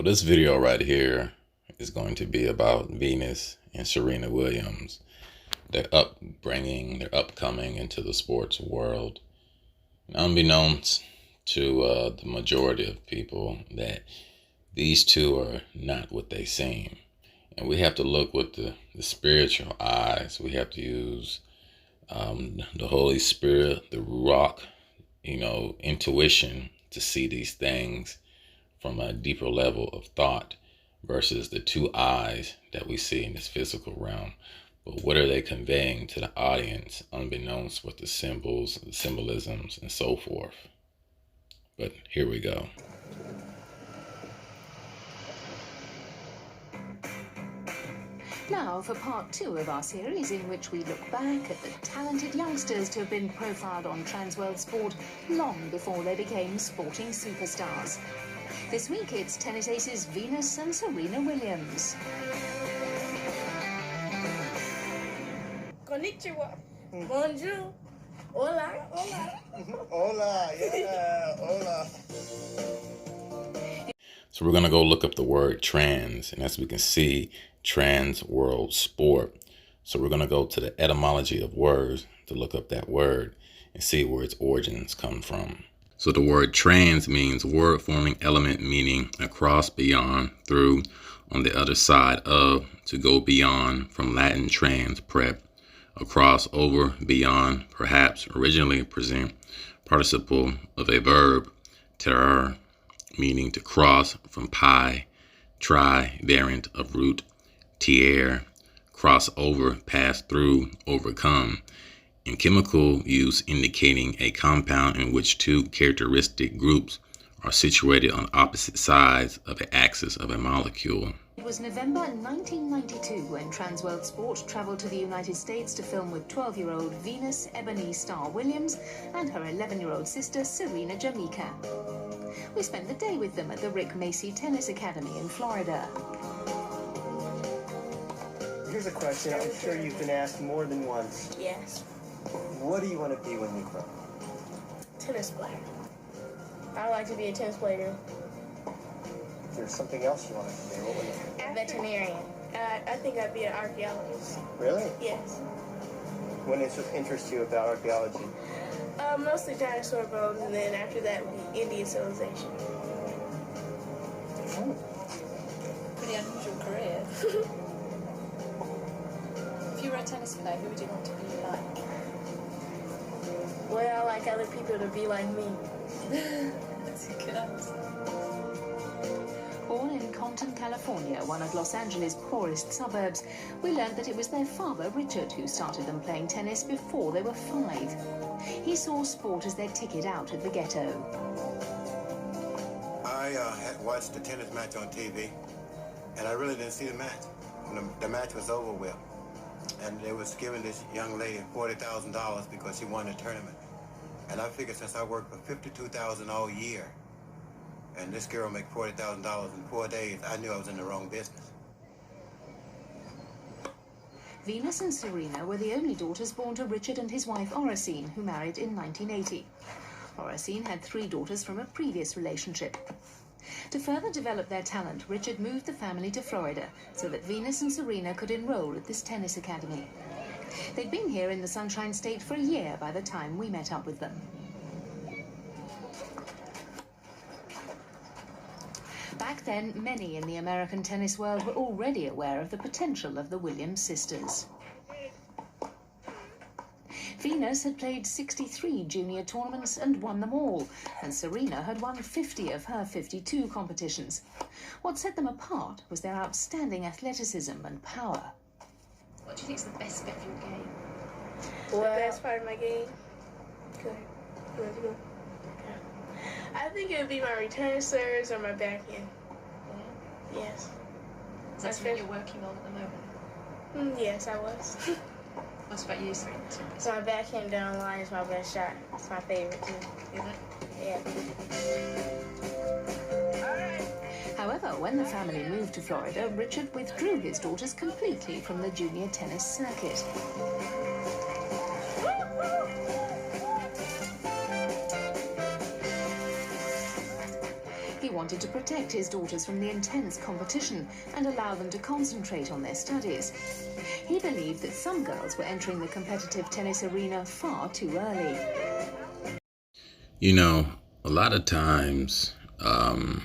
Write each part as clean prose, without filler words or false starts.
this video right here is going to be about Venus and Serena Williams, their upbringing, their upcoming into the sports world. Unbeknownst to the majority of people, that these two are not what they seem. And we have to look with the spiritual eyes. We have to use the Holy Spirit, the Ruach, intuition to see these things from a deeper level of thought versus the two eyes that we see in this physical realm. But what are they conveying to the audience, unbeknownst with the symbols, the symbolisms, and so forth? But here we go. Now for part 2 of our series, in which we look back at the talented youngsters to have been profiled on Transworld Sport long before they became sporting superstars. This week it's tennis aces Venus and Serena Williams. Konnichiwa. Bonjour. Hola. Hola. Hola. Yeah. Hola. So we're going to go look up the word trans, and as we can see, Transworld Sport. So we're going to go to the etymology of words to look up that word and see where its origins come from. So the word trans means word forming element, meaning across, beyond, through, on the other side of, to go beyond, from Latin trans, prep, across, over, beyond, perhaps, originally present participle of a verb, ter, meaning to cross, from pi, tri, variant of root, tier, cross over, pass through, overcome. In chemical use, indicating a compound in which two characteristic groups are situated on opposite sides of the axis of a molecule. It was November 1992 when Transworld Sport travelled to the United States to film with 12-year-old Venus Ebony Star Williams and her 11-year-old sister Serena Jamaica. We spent the day with them at the Rick Macy Tennis Academy in Florida. Here's a question I'm sure you've been asked more than once. Yes. What do you want to be when you grow? Tennis player. I like to be a tennis player. Is there something else you want to be? What would it be? A veterinarian. I think I'd be an archaeologist. Really? Yes. What interests you about archaeology? Mostly dinosaur bones, and then after that would be Indian civilization. Pretty unusual career. If you were a tennis player, who would you want to be like? Well, I like other people to be like me. That's a good answer. Born in Compton, California, one of Los Angeles' poorest suburbs, we learned that it was their father, Richard, who started them playing tennis before they were 5. He saw sport as their ticket out of the ghetto. I had watched the tennis match on TV, and I really didn't see the match. When the match was over with, and they was giving this young lady $40,000 because she won the tournament. And I figured since I worked for $52,000 all year, and this girl make $40,000 in 4 days, I knew I was in the wrong business. Venus and Serena were the only daughters born to Richard and his wife Oracene, who married in 1980. Oracene had 3 daughters from a previous relationship. To further develop their talent, Richard moved the family to Florida so that Venus and Serena could enroll at this tennis academy. They'd been here in the Sunshine State for a year by the time we met up with them. Back then, many in the American tennis world were already aware of the potential of the Williams sisters. Venus had played 63 junior tournaments and won them all, and Serena had won 50 of her 52 competitions. What set them apart was their outstanding athleticism and power. What do you think is the best bit of your game? The best part of my game? Good. Good. I think it would be my return serves or my backhand. Yeah. Yes. Is that something you're working on at the moment? Yes, I was. What about you, Serena? So my backhand down line is my best shot. It's my favorite too. Is it? Yeah. However, when the family moved to Florida, Richard withdrew his daughters completely from the junior tennis circuit. He wanted to protect his daughters from the intense competition and allow them to concentrate on their studies. He believed that some girls were entering the competitive tennis arena far too early. You know, a lot of times, the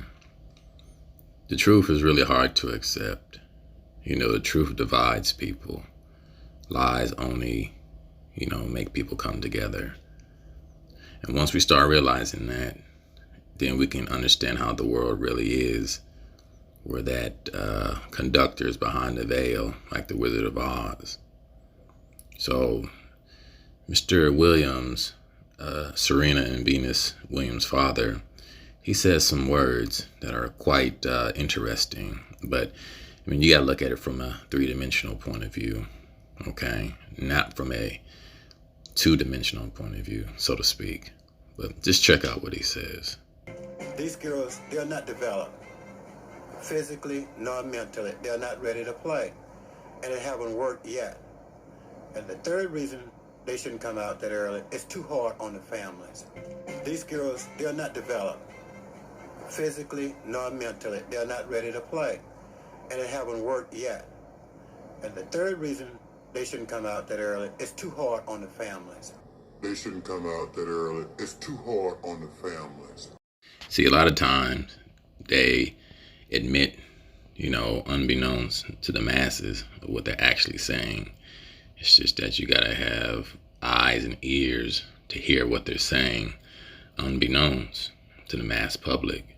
truth is really hard to accept. You know, the truth divides people. Lies only, make people come together. And once we start realizing that, then we can understand how the world really is. We're that conductors behind the veil, like the Wizard of Oz. So, Mr. Williams, Serena and Venus Williams' father, he says some words that are quite interesting. But, you got to look at it from a three-dimensional point of view, okay? Not from a two-dimensional point of view, so to speak. But just check out what he says. These girls, they're not developed physically nor mentally. They're not ready to play, and they haven't worked yet. And the third reason they shouldn't come out that early, it's too hard on the families. These girls, they're not developed physically nor mentally. They're not ready to play, and they haven't worked yet. And the third reason they shouldn't come out that early, it's too hard on the families. They shouldn't come out that early. It's too hard on the families. See, a lot of times they admit, unbeknownst to the masses, of what they're actually saying. It's just that you gotta have eyes and ears to hear what they're saying, unbeknownst to the mass public.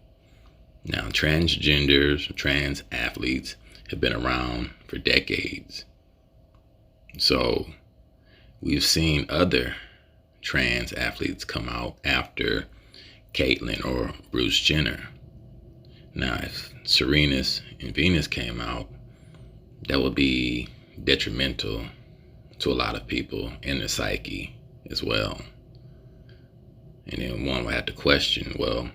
Now, transgenders, trans athletes have been around for decades. So we've seen other trans athletes come out after Caitlyn or Bruce Jenner. Now, if Serena's and Venus came out, that would be detrimental to a lot of people in their psyche as well. And then one would have to question, well,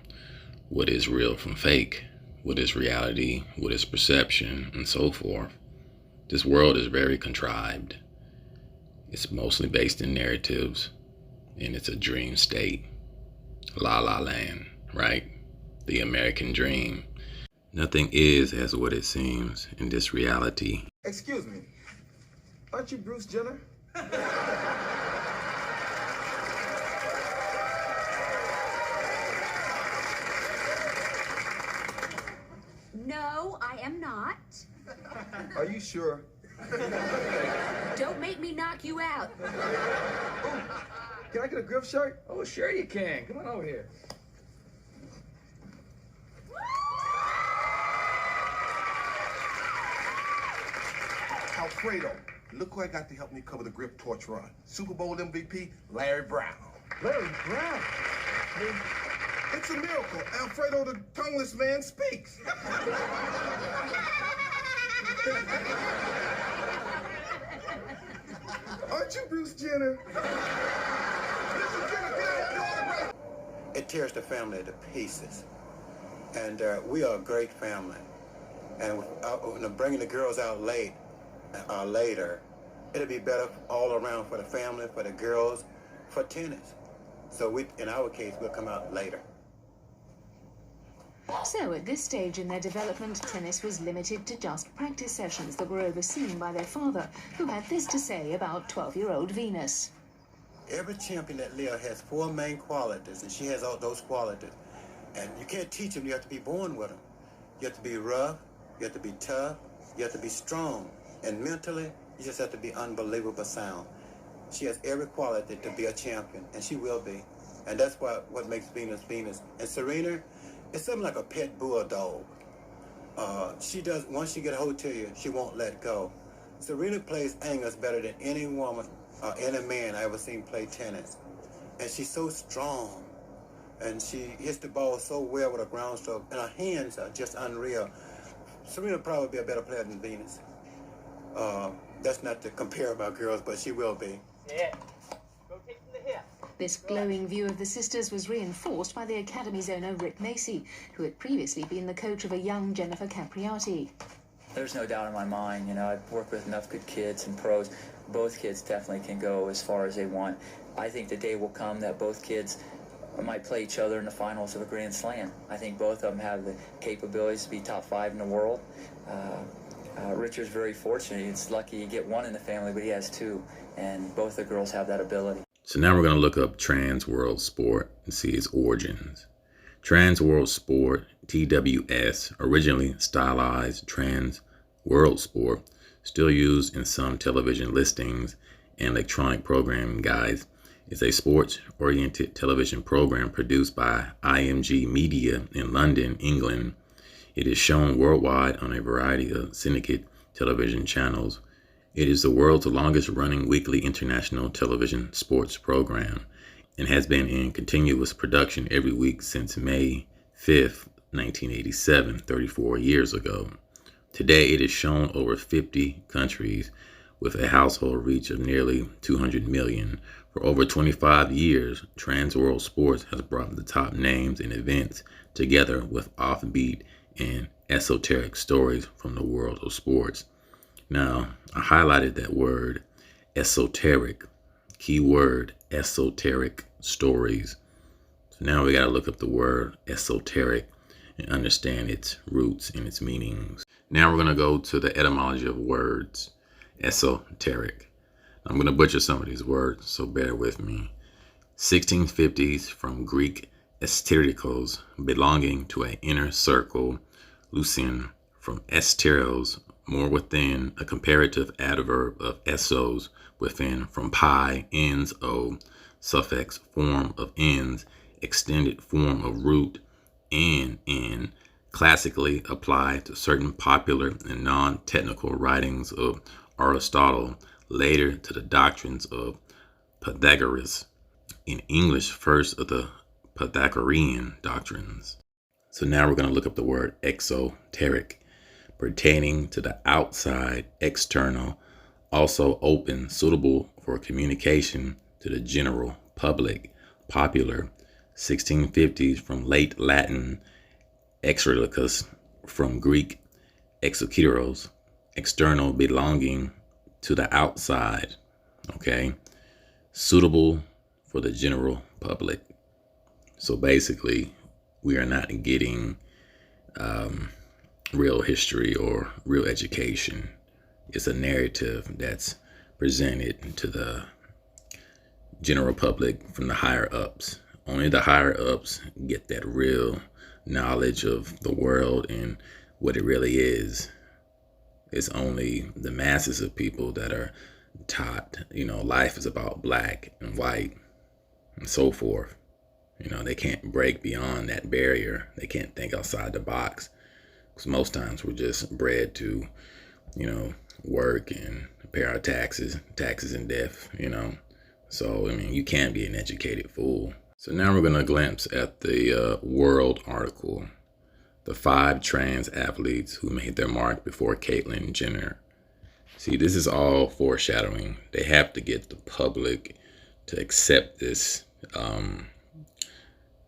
what is real from fake? What is reality? What is perception? And so forth. This world is very contrived. It's mostly based in narratives, and it's a dream state. La La Land, right? The American dream. Nothing is as what it seems in this reality. Excuse me, aren't you Bruce Jenner? No, I am not. Are you sure? Don't make me knock you out. Oh, can I get a grip shirt? Oh, sure you can. Come on over here. Alfredo, look who I got to help me cover the grip torch run. Super Bowl MVP, Larry Brown. Larry Brown? It's a miracle. Alfredo, the tongueless man, speaks. Aren't you Bruce Jenner? It tears the family to pieces. And we are a great family. And bringing the girls out later, it'll be better all around for the family, for the girls, for tennis. So in our case, we'll come out later. So at this stage in their development, tennis was limited to just practice sessions that were overseen by their father, who had this to say about 12-year-old Venus. Every champion that lives has 4 main qualities, and she has all those qualities. And you can't teach them, you have to be born with them. You have to be rough, you have to be tough, you have to be strong. And mentally, you just have to be unbelievable sound. She has every quality to be a champion, and she will be. And that's what makes Venus Venus. And Serena, it's something like a pet bulldog. Once she get a hold to you, she won't let go. Serena plays angles better than any woman or any man I ever seen play tennis. And she's so strong. And she hits the ball so well with a ground stroke. And her hands are just unreal. Serena will probably be a better player than Venus. That's not to compare about girls, but she will be. Yeah. Rotate from the hip. This glowing view of the sisters was reinforced by the Academy's owner, Rick Macy, who had previously been the coach of a young Jennifer Capriati. There's no doubt in my mind, I've worked with enough good kids and pros. Both kids definitely can go as far as they want. I think the day will come that both kids might play each other in the finals of a Grand Slam. I think both of them have the capabilities to be top 5 in the world. Richard's very fortunate. He's lucky to get one in the family, but he has 2, and both the girls have that ability. So now we're going to look up trans world sport and see its origins. Trans world sport, TWS, originally stylized trans world sport, still used in some television listings and electronic programming guides, is a sports-oriented television program produced by IMG Media in London, England. It is shown worldwide on a variety of syndicate television channels. It is the world's longest-running weekly international television sports program and has been in continuous production every week since May 5th, 1987, 34 years ago. Today, it is shown over 50 countries with a household reach of nearly 200 million. For over 25 years, Trans World Sports has brought the top names and events together with offbeat and esoteric stories from the world of sports. Now, I highlighted that word, esoteric, keyword, esoteric stories. So now we got to look up the word esoteric and understand its roots and its meanings. Now we're going to go to the etymology of words, esoteric. I'm going to butcher some of these words, so bear with me. 1650s from Greek esterikos, belonging to an inner circle. Lucian from esteros, more within, a comparative adverb of esos, within, from pi, ends, o, suffix, form of ends, extended form of root, in, classically applied to certain popular and non-technical writings of Aristotle, later to the doctrines of Pythagoras. In English, first of the Pythagorean doctrines. So now we're going to look up the word exoteric, pertaining to the outside, external, also open, suitable for communication to the general public, popular. 1650s from late Latin, exoticus, from Greek exoketeros, external, belonging to the outside, okay, suitable for the general public. So basically, we are not getting real history or real education. It's a narrative that's presented to the general public from the higher ups. Only the higher ups get that real knowledge of the world and what it really is. It's only the masses of people that are taught, life is about black and white and so forth. They can't break beyond that barrier. They can't think outside the box. Because most times we're just bred to, work and pay our taxes and death, So, you can't be an educated fool. So now we're going to glimpse at the World article. The 5 trans athletes who made their mark before Caitlyn Jenner. See, this is all foreshadowing. They have to get the public to accept this,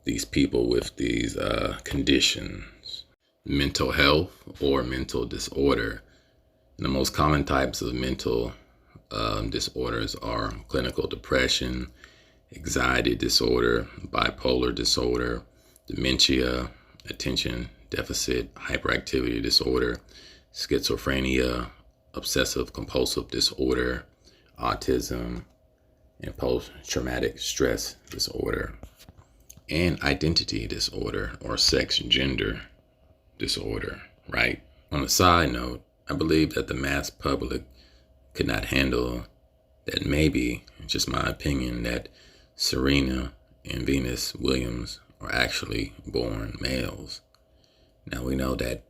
these people with these conditions. Mental health or mental disorder. And the most common types of mental disorders are clinical depression, anxiety disorder, bipolar disorder, dementia, attention deficit hyperactivity disorder, schizophrenia, obsessive compulsive disorder, autism, and post-traumatic stress disorder, and identity disorder or sex gender disorder, right? On a side note, I believe that the mass public could not handle that. Maybe, just my opinion, that Serena and Venus Williams are actually born males. Now we know that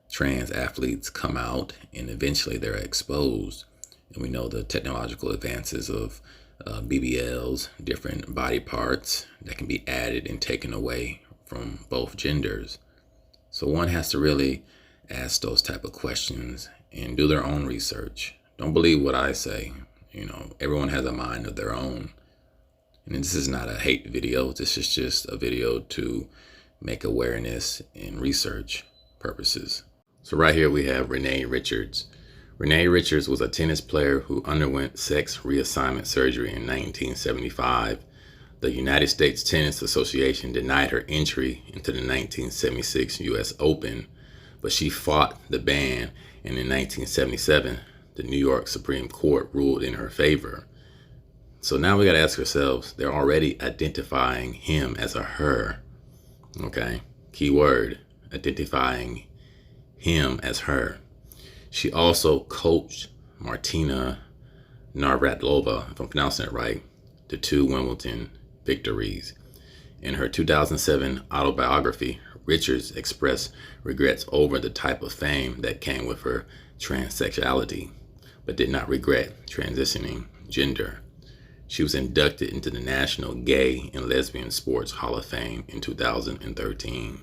trans athletes come out and eventually they're exposed. And we know the technological advances of BBLs, different body parts that can be added and taken away from both genders. So one has to really ask those type of questions and do their own research. Don't believe what I say. Everyone has a mind of their own. And this is not a hate video. This is just a video to make awareness and research purposes. So right here we have Renee Richards. Renee Richards was a tennis player who underwent sex reassignment surgery in 1975. The United States Tennis Association denied her entry into the 1976 U.S. Open, but she fought the ban, and in 1977, the New York Supreme Court ruled in her favor. So now we got to ask ourselves, they're already identifying him as a her. Okay, key word, identifying him as her. She also coached Martina Navratilova, if I'm pronouncing it right, to 2 Wimbledon victories. In her 2007 autobiography, Richards expressed regrets over the type of fame that came with her transsexuality, but did not regret transitioning gender. She was inducted into the National Gay and Lesbian Sports Hall of Fame in 2013.